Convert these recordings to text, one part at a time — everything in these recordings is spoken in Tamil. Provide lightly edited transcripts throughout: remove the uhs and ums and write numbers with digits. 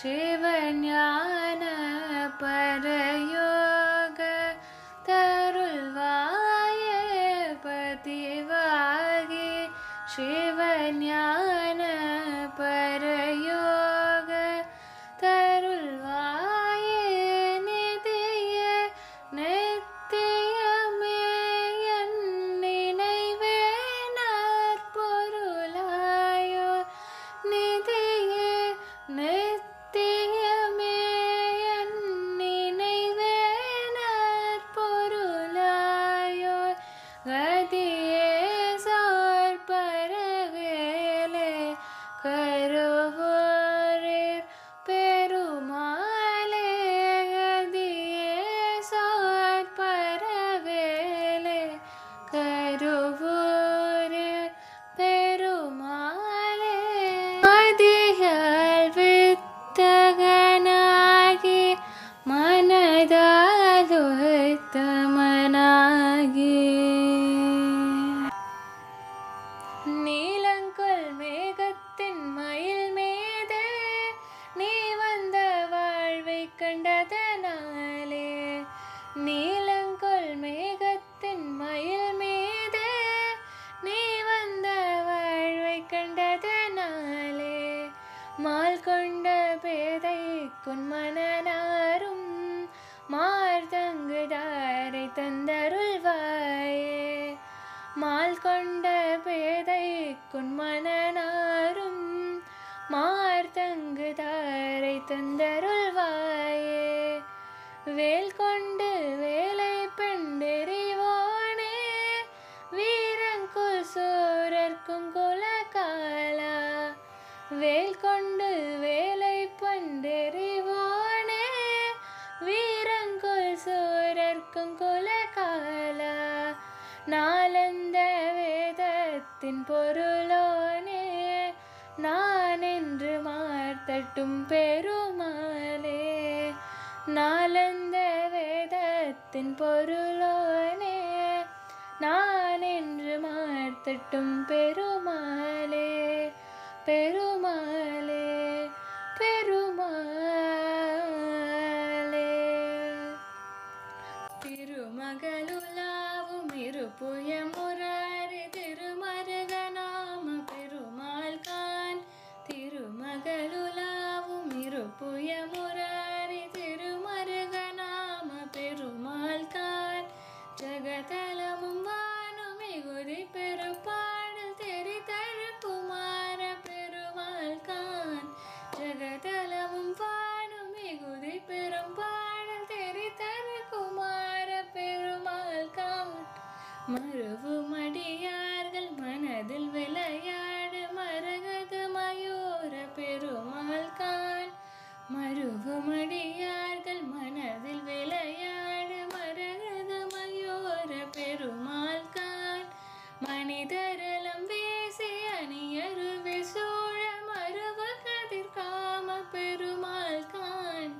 சிவஞான பரயோக தருள்வாயே பதிவாகி சிவஞான பரயோக தருள்வாயே நிதியே நித்தியமே என் நினைவே நற்பொருளாயோ நிதியே நித்தியமே என் நினைவே நற்பொருளாயோ கதியே சார் பரவேலே கருவோரேர் பெருமாளே கதியே சார் பரவேலே கருவோரேர் பெருமாளே மதியால் வித்தகனாகி மனதால் உத்தமனாகி நீலங்கொள் மேகத்தின் மயில் மீதே நீ வந்த வாழ்வை கண்டதனாலே நீலங்கொள் மேகத்தின் மயில் மீதே நீ வந்த வாழ்வை கண்டதனாலே மால் கொண்ட பேதைக்குன் மனனாரும் மார்தங்குதாரை தந்தருள்வாயே மால் கொண்ட பேதைக்குன் மனனாரும் மார்தங்குதாரை தந்தருள்வாயே வேல் கொண்டு வேலை பெண்டெறிவோனே வீரங்குல் சூரர்க்கும் குலகாலா வேல் கொண்டு வேலை பண்டெறிவோனே வீரங்குல் சூரர்க்கும் குலகாலா நாலந்த வேதத்தின் பொருளோனே நான் என்று மார்த்தட்டும் பெருமாளே நாலந்த வேதத்தின் பொருளோனே நான் என்று மார்த்தட்டும் பெருமாளே பெருமாளே பெருமாளே திருமகளுலாவும் இருப்புய முராரி திருமருகநாம பெருமாள் கான் திருமகளுலாவும் இருப்புய முராரி திருமருகநாம பெருமாள் கான் ஜகதலமும் வானும் மிகுதி பெருப்பாடல் தெரிதரு குமார பெருமாள் கான் ஜகதலமும் வானும் மிகுதி பெரும்பாடல் தெரிதரு குமார பெருமாள் கான் மருவுமடியார்கள் மனதில் விளையாடு மரகத மயூர பெருமாள் கான் மருவுமடியார்கள் மனதில் விளையாடு மரகத மயூர பெருமாள் கான் மனிதரலம் வீசி அணியருவி சூழ மருவ கதிர்காம பெருமாள் கான்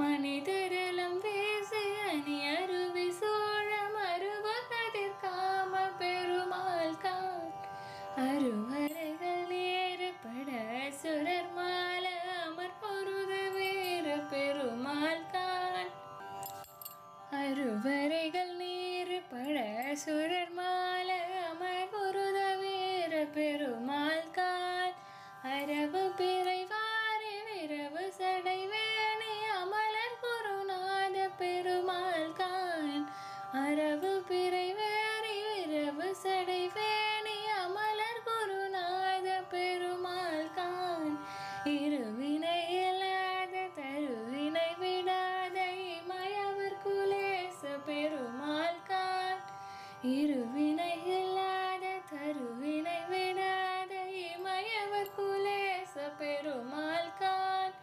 மனிதரலம் வீசி அணியருவி சூழ மருவ கதிர்காம பெருமாள் கான் அருவரைகள் நேருபட சுரர் மால அமர் பொருத வீர பெருமாள் கான் அருவரைகள் நேருபட சுரர் மால அமர் பொருத வீர பெருமாள் கான் அரவு பிறை வாரி விரவு சடை வேணி அமலர் குருநாத பெருமாள் கான் அரவு பிறை வாரி விரவு சடை வேணி அமலர் குருநாத பெருமாள் கான் இருவினை இல்லாத தருவினை விடாத இமயவர் குலேச பெருமாள் கான் இருவினை இல்லாத தருவினை விடாத இமயவர் குலேச பெருமாள் கான்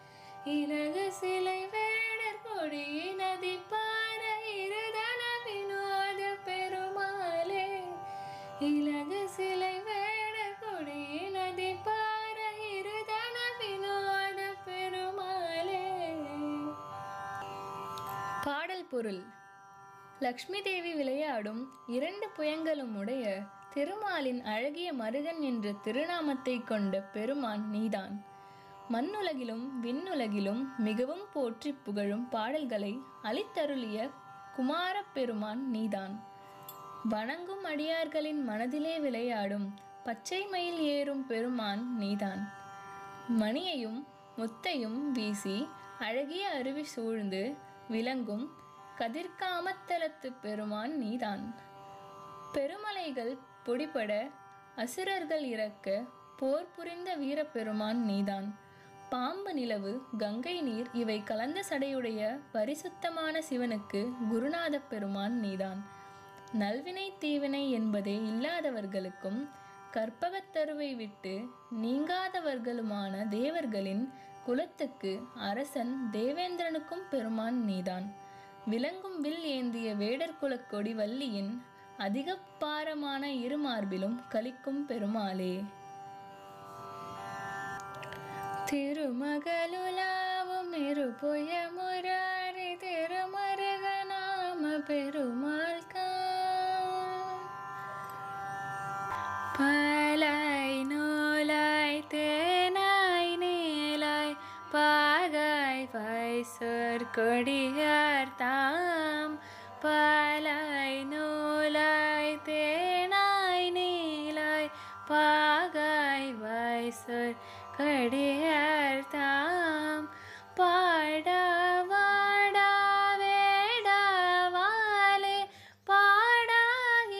இலகு சிலை வேடர் கொடி நதி பார இருதன வினோத பெருமாளே இலகு சிலை வேடர் கொடி நதி பார இருதன வினோத பெருமாளே. பாடல் பொருள். லக்ஷ்மி தேவி விளையாடும் 2 புயங்களும் உடைய திருமாலின் அழகிய மருகன் என்ற திருநாமத்தை கொண்ட பெருமான் நீதான். மண்ணுலகிலும் விண்ணுலகிலும் மிகவும் போற்றி புகழும் பாடல்களை அளித்தருளிய குமாரப் பெருமான் நீதான். வணங்கும் அடியார்களின் மனதிலே விளையாடும் பச்சை மயில் ஏறும் பெருமான் நீதான். மணியையும் முத்தையும் வீசி அழகிய அருவி சூழ்ந்து விளங்கும் கதிர்காமத்தலத்து பெருமான் நீதான். பெருமலைகள் பொடிபட அசுரர்கள் இறக்க போர் புரிந்த வீரப்பெருமான் நீதான். பாம்பு நிலவு கங்கை நீர் இவை கலந்த சடையுடைய பரிசுத்தமான சிவனுக்கு குருநாத பெருமான் நீதான். நல்வினை தீவினை என்பதே இல்லாதவர்களுக்கும் கற்பகத்தருவை விட்டு நீங்காதவர்களுமான தேவர்களின் குலத்துக்கு அரசன் தேவேந்திரனுக்கும் பெருமான் நீதான். விளங்கும் வில் ஏந்திய வேடர் குலக் கொடி வள்ளியின் அதிக பாரமான இருமார்பிலும் கலிக்கும் பெருமாளே. திருமகளுலாவும் இருபுய முராரி திருமருக நாம பெருமாள் பாலாய் நூலாய் தேனாய் நீலாய் பாகாய் வைசோர் கொடியார் தாம். பாலாய் நூலாய் தேனாய் நீலாய் பாகாய் வைசோர் கொடியார் தாம். பாடா வாடா வேடாவாலே பாடா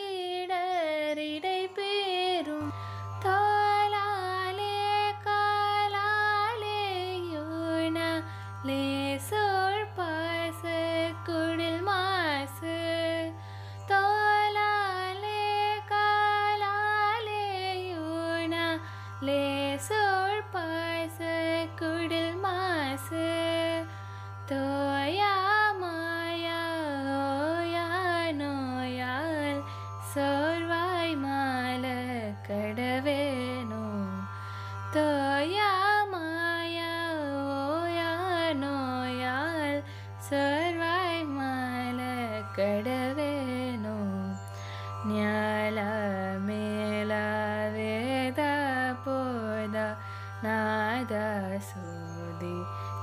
இடரிடை பேரும் தோலாலே காலாலே யூனா லேசோர் பாச குடில் மாசு. தோலாலே காலாலே யூனா லேசோர் பாச குடில் மாசு. தோயா மாயா ஓயா நோயால் சோர்வாய் மால கடவேனோ. தோயா மாயா ஓயா நோயால் சோர்வாய் மால கடவேனோ. ஞால மேல வேத போத நாத சோதி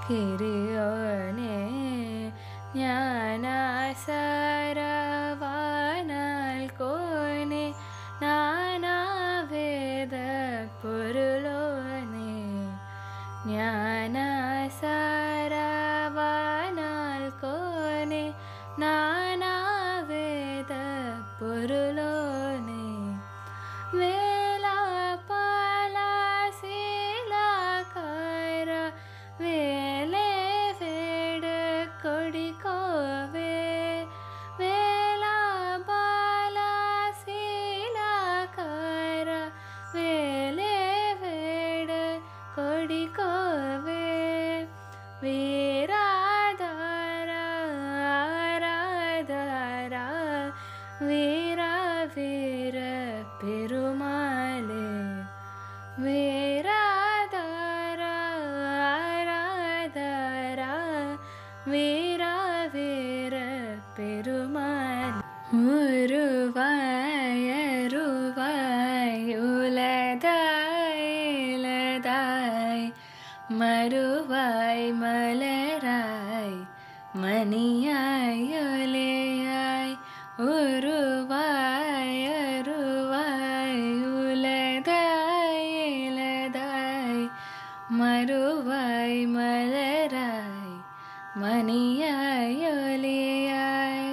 கிரியோனே. ஞான சரவானால் கோனே நானா வேத பொருளோனே. ஞான சரவானால் கோனே நானா வேத பொருளோனே. வேலா பாலா சீலா கார வேலே வேட கொடி கோவே. வேலா பாலா சீலா கார வேலே வேட கொடி கோவே. வீராதாரா ஆராதாரா வீரா வீர பெருமாளே. வீராதாரா ஆராதாரா வீரா வீர பெருமாள். உருவாய் அருவாய் உலதாய் இலதாய் மறுவாய் மலராய் மணியாய் ஒலியாய். உருவாய் அருவாய் உலதாய் இலதாய் மறுவாய் மலராய் மணியாய் ஒலியாய்.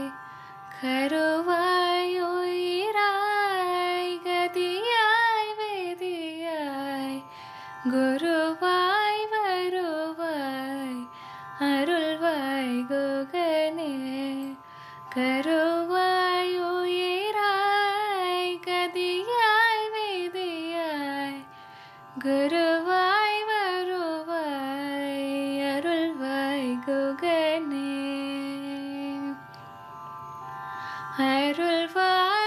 கருவாய் உயிராய் கதியாய் வேதியாய் குருவாய் வருவாய் அருள்வாய் குகனே. கருவாய் உயிராய் கதியாய் வேதியாய் குருவாய் வருவாய் அருள்வாய் குகனே. அருள்வாய்